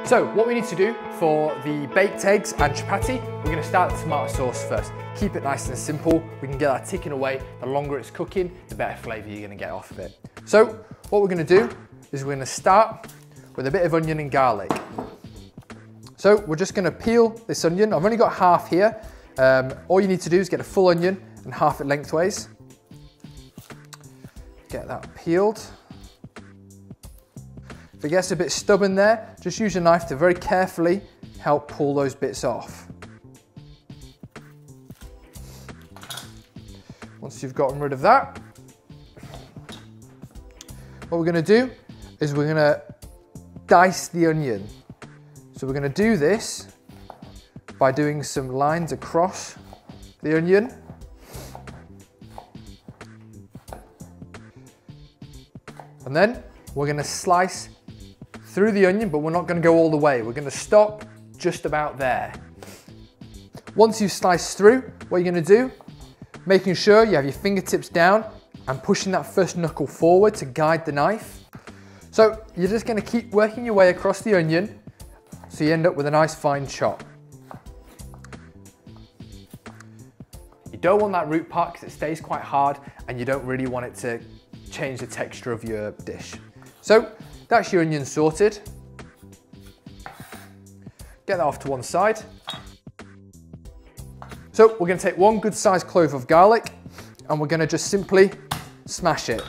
So what we need to do for the baked eggs and chapati, we're going to start the tomato sauce first. Keep it nice and simple. We can get that ticking away. The longer it's cooking, the better flavour you're going to get off of it. So what we're going to do is we're going to start with a bit of onion and garlic. So we're just going to peel this onion. I've only got half here. All you need to do is get a full onion and half it lengthways. Get that peeled. If it gets a bit stubborn there, just use your knife to very carefully help pull those bits off. Once you've gotten rid of that, what we're going to do is we're going to dice the onion. So we're going to do this by doing some lines across the onion. And then we're going to slice through the onion, but we're not going to go all the way. We're going to stop just about there. Once you've sliced through, what you're going to do, making sure you have your fingertips down and pushing that first knuckle forward to guide the knife. So you're just going to keep working your way across the onion so you end up with a nice fine chop. You don't want that root part because it stays quite hard and you don't really want it to change the texture of your dish. So that's your onion sorted. Get that off to one side. So we're going to take one good sized clove of garlic and we're going to just simply smash it.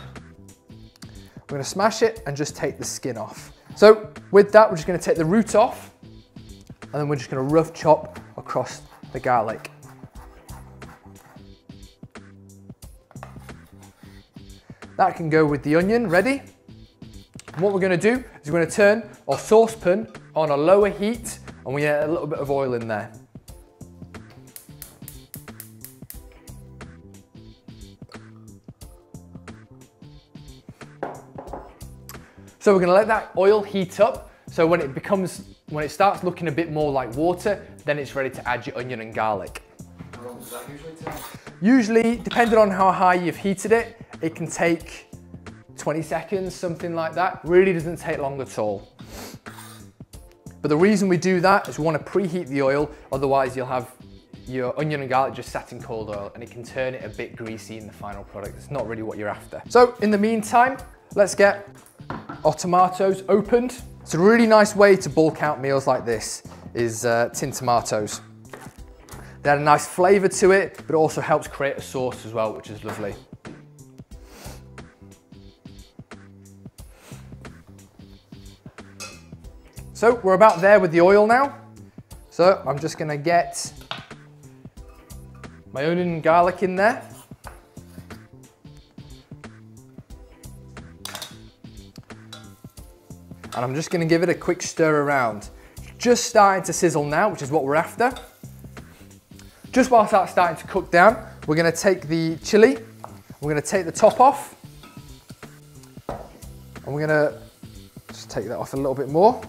We're going to smash it and just take the skin off. So with that, we're just going to take the root off and then we're just going to rough chop across the garlic. That can go with the onion ready. And what we're going to do is we're going to turn our saucepan on a lower heat and we get a little bit of oil in there. So we're going to let that oil heat up. So when it starts looking a bit more like water, then it's ready to add your onion and garlic. How long does that usually take? Usually, depending on how high you've heated it, it can take 20 seconds, something like that. Really doesn't take long at all. But the reason we do that is we want to preheat the oil, otherwise you'll have your onion and garlic just sat in cold oil and it can turn it a bit greasy in the final product. It's not really what you're after. So in the meantime, let's get our tomatoes opened. It's a really nice way to bulk out meals like this, is tinned tomatoes. They add a nice flavour to it, but it also helps create a sauce as well, which is lovely. So we're about there with the oil now. So I'm just going to get my onion and garlic in there. And I'm just going to give it a quick stir around. Just starting to sizzle now, which is what we're after. Just whilst that's starting to cook down, we're going to take the chilli, we're going to take the top off, and we're going to just take that off a little bit more.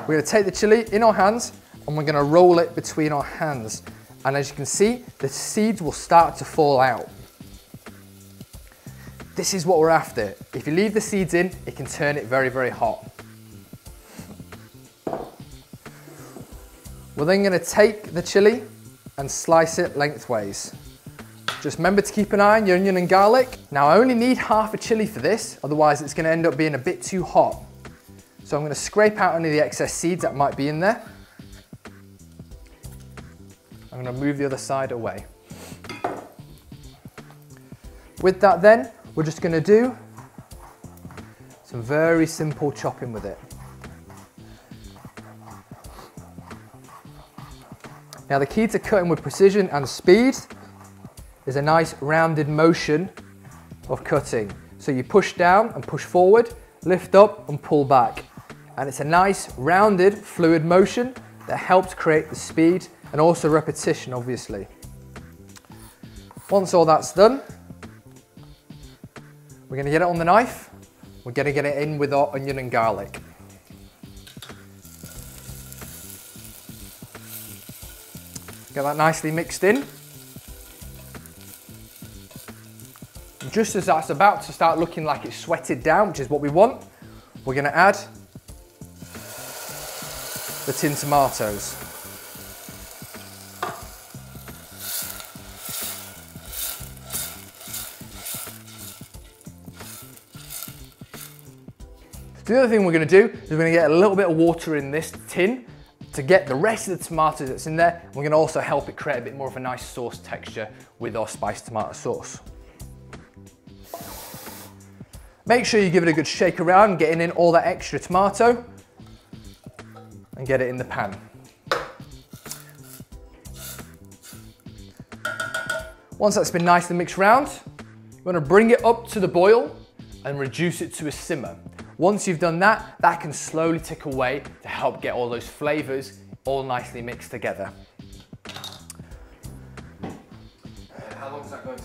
We're going to take the chilli in our hands and we're going to roll it between our hands. And as you can see, the seeds will start to fall out. This is what we're after. If you leave the seeds in, it can turn it very, very hot. We're then going to take the chilli and slice it lengthways. Just remember to keep an eye on your onion and garlic. Now I only need half a chilli for this, otherwise it's going to end up being a bit too hot. So I'm going to scrape out any of the excess seeds that might be in there. I'm going to move the other side away. With that then, we're just going to do some very simple chopping with it. Now the key to cutting with precision and speed is a nice rounded motion of cutting. So you push down and push forward, lift up and pull back. And it's a nice rounded fluid motion that helps create the speed and also repetition, obviously. Once all that's done, we're going to get it on the knife. We're going to get it in with our onion and garlic. Get that nicely mixed in. And just as that's about to start looking like it's sweated down, which is what we want, we're going to add the tin tomatoes. The other thing we're going to do is we're going to get a little bit of water in this tin to get the rest of the tomatoes that's in there. We're going to also help it create a bit more of a nice sauce texture with our spiced tomato sauce. Make sure you give it a good shake around, getting in all that extra tomato, and get it in the pan. Once that's been nicely mixed around, you want to bring it up to the boil and reduce it to a simmer. Once you've done that, that can slowly tick away to help get all those flavors all nicely mixed together. How long is that going to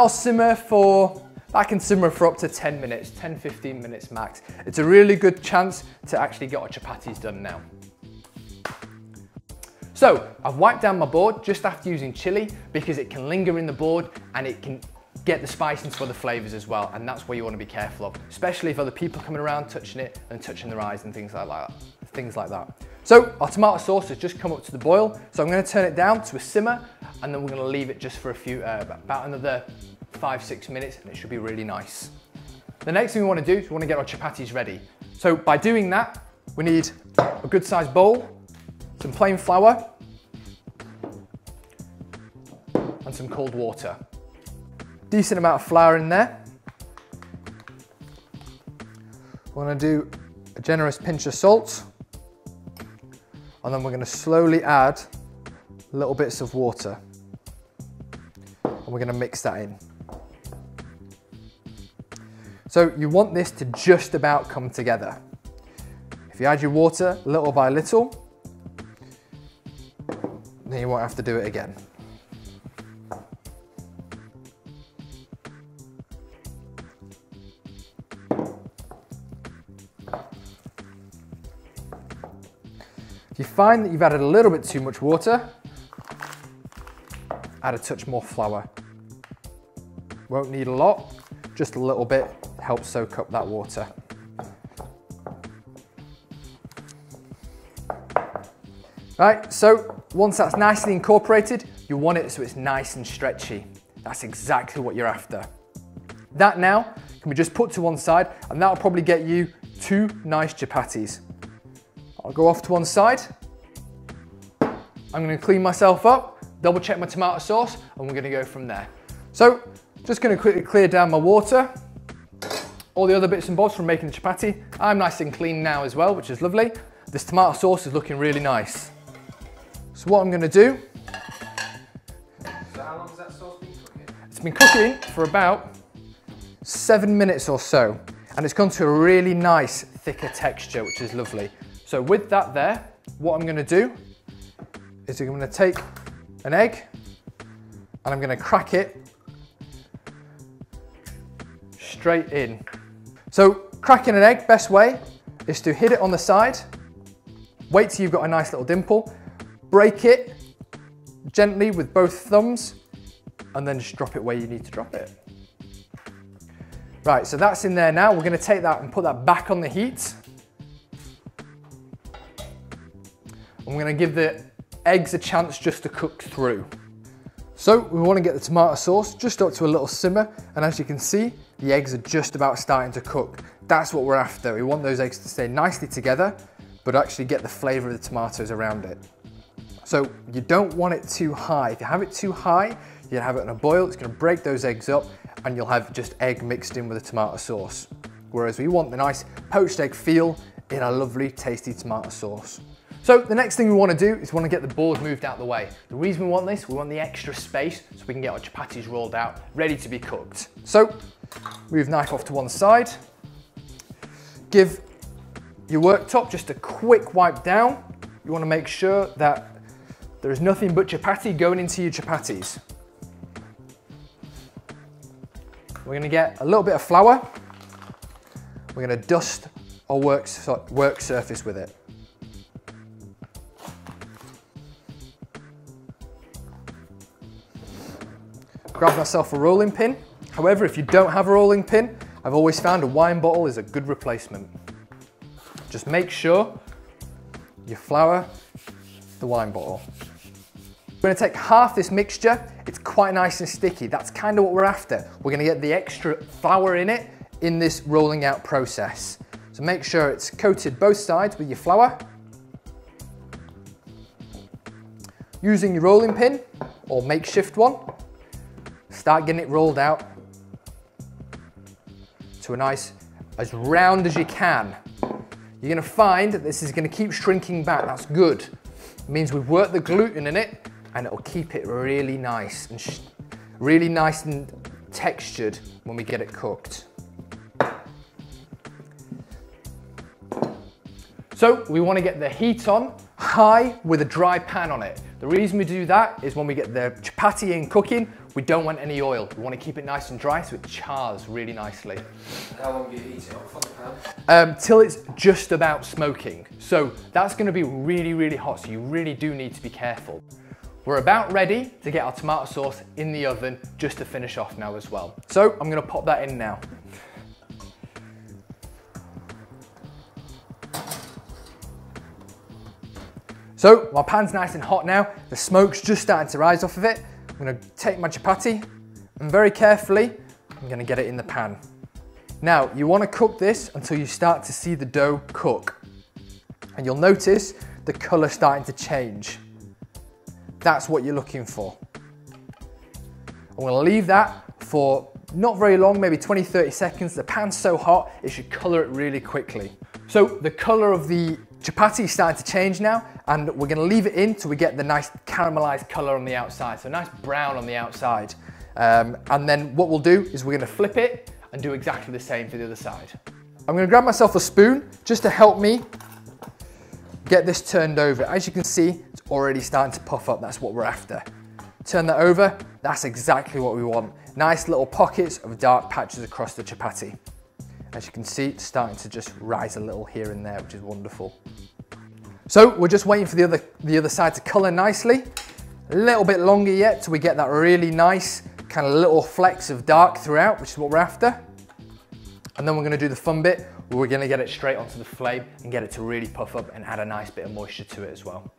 simmer for? That can simmer for up to 10 minutes, 10-15 minutes max. It's a really good chance to actually get our chapatis done now. So I've wiped down my board just after using chili because it can linger in the board and it can get the spice into other flavors as well, and that's what you want to be careful of, especially if other people coming around touching it and touching their eyes and things like that. So our tomato sauce has just come up to the boil, so I'm going to turn it down to a simmer, and then we're going to leave it just for a few, about another 5-6 minutes, and it should be really nice. The next thing we want to do is we want to get our chapatis ready. So by doing that, we need a good sized bowl, some plain flour, and some cold water. Decent amount of flour in there. We're going to do a generous pinch of salt, and then we're going to slowly add little bits of water, and we're going to mix that in. So you want this to just about come together. If you add your water little by little, then you won't have to do it again. If you find that you've added a little bit too much water, add a touch more flour. Won't need a lot, just a little bit helps soak up that water. Right, so once that's nicely incorporated, you want it so it's nice and stretchy. That's exactly what you're after. That now can be just put to one side, and that'll probably get you 2 nice chapatis. I'll go off to one side. I'm going to clean myself up, double check my tomato sauce, and we're going to go from there. So, just going to quickly clear down my water. All the other bits and bobs from making the chapati. I'm nice and clean now as well, which is lovely. This tomato sauce is looking really nice. So what I'm going to do... So how long has that sauce been cooking? It's been cooking for about 7 minutes or so, and it's gone to a really nice, thicker texture, which is lovely. So with that there, what I'm going to do is I'm going to take an egg and I'm going to crack it straight in. So cracking an egg, best way is to hit it on the side, wait till you've got a nice little dimple, break it gently with both thumbs, and then just drop it where you need to drop it. Right, so that's in there now. We're going to take that and put that back on the heat. I'm going to give the eggs a chance just to cook through. So we want to get the tomato sauce just up to a little simmer, and as you can see, the eggs are just about starting to cook. That's what we're after. We want those eggs to stay nicely together, but actually get the flavour of the tomatoes around it. So you don't want it too high. If you have it too high, you'll have it on a boil, it's going to break those eggs up, and you'll have just egg mixed in with the tomato sauce. Whereas we want the nice poached egg feel in a lovely, tasty tomato sauce. So the next thing we want to do is we want to get the board moved out the way. The reason we want this, we want the extra space so we can get our chapatis rolled out, ready to be cooked. So move knife off to one side. Give your worktop just a quick wipe down. You want to make sure that there is nothing but chapati going into your chapatis. We're going to get a little bit of flour. We're going to dust our work surface with it. Grab myself a rolling pin. However, if you don't have a rolling pin, I've always found a wine bottle is a good replacement. Just make sure your flour, the wine bottle. We're gonna take half this mixture. It's quite nice and sticky. That's kind of what we're after. We're gonna get the extra flour in it in this rolling out process. So make sure it's coated both sides with your flour. Using your rolling pin or makeshift one, start getting it rolled out to a nice, as round as you can. You're gonna find that this is gonna keep shrinking back. That's good. It means we've worked the gluten in it and it'll keep it really nice and textured when we get it cooked. So we want to get the heat on high with a dry pan on it. The reason we do that is when we get the chapati in cooking, we don't want any oil. We want to keep it nice and dry so it chars really nicely. How long do you heat it up on the pan? Till it's just about smoking. So that's going to be really, really hot, so you really do need to be careful. We're about ready to get our tomato sauce in the oven just to finish off now as well. So I'm going to pop that in now. So my pan's nice and hot now. The smoke's just starting to rise off of it. I'm going to take my chapati and very carefully, I'm going to get it in the pan. Now, you want to cook this until you start to see the dough cook. And you'll notice the colour starting to change. That's what you're looking for. I'm going to leave that for not very long, maybe 20-30 seconds. The pan's so hot, it should colour it really quickly. So the colour of the chapati is starting to change now, and we're going to leave it in till we get the nice caramelized colour on the outside, so nice brown on the outside. And then what we'll do is we're going to flip it and do exactly the same for the other side. I'm going to grab myself a spoon just to help me get this turned over. As you can see, it's already starting to puff up. That's what we're after. Turn that over. That's exactly what we want. Nice little pockets of dark patches across the chapati. As you can see, it's starting to just rise a little here and there, which is wonderful. So we're just waiting for the other side to colour nicely. A little bit longer yet till we get that really nice kind of little flecks of dark throughout, which is what we're after. And then we're going to do the fun bit where we're going to get it straight onto the flame and get it to really puff up and add a nice bit of moisture to it as well.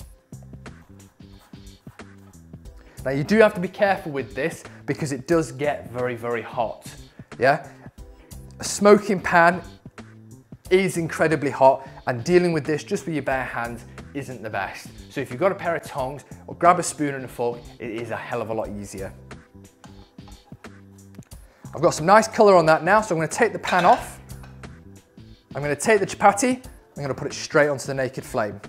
Now you do have to be careful with this because it does get very, very hot. Yeah? A smoking pan is incredibly hot, and dealing with this just with your bare hands isn't the best. So if you've got a pair of tongs or grab a spoon and a fork, it is a hell of a lot easier. I've got some nice colour on that now, so I'm going to take the pan off. I'm going to take the chapati, I'm going to put it straight onto the naked flame.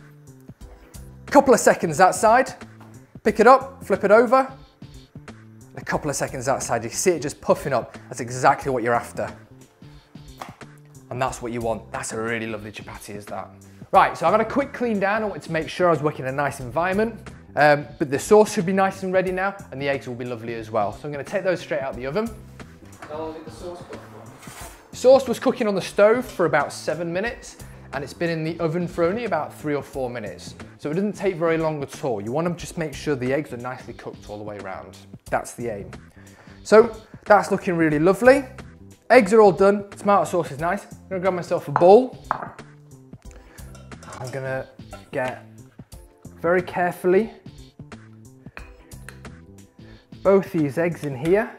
A couple of seconds that side, pick it up, flip it over. A couple of seconds that side, you can see it just puffing up. That's exactly what you're after. And that's what you want. That's a really lovely chapati, is that. Right, so I've got a quick clean down. I wanted to make sure I was working in a nice environment, but the sauce should be nice and ready now, and the eggs will be lovely as well. So I'm going to take those straight out the oven. How long did the sauce cook for? Sauce was cooking on the stove for about 7 minutes, and it's been in the oven for only about 3 or 4 minutes. So it doesn't take very long at all. You want to just make sure the eggs are nicely cooked all the way around. That's the aim. So that's looking really lovely. Eggs are all done, tomato sauce is nice. I'm gonna grab myself a bowl. I'm gonna get very carefully both these eggs in here.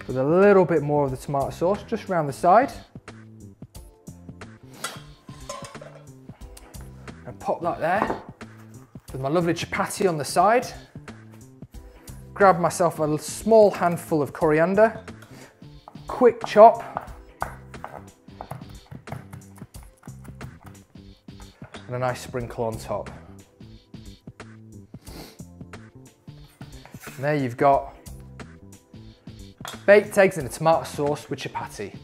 With a little bit more of the tomato sauce just around the side. And pop that there. With my lovely chapati on the side. Grab myself a small handful of coriander, quick chop, and a nice sprinkle on top. And there you've got baked eggs in a tomato sauce with chapati.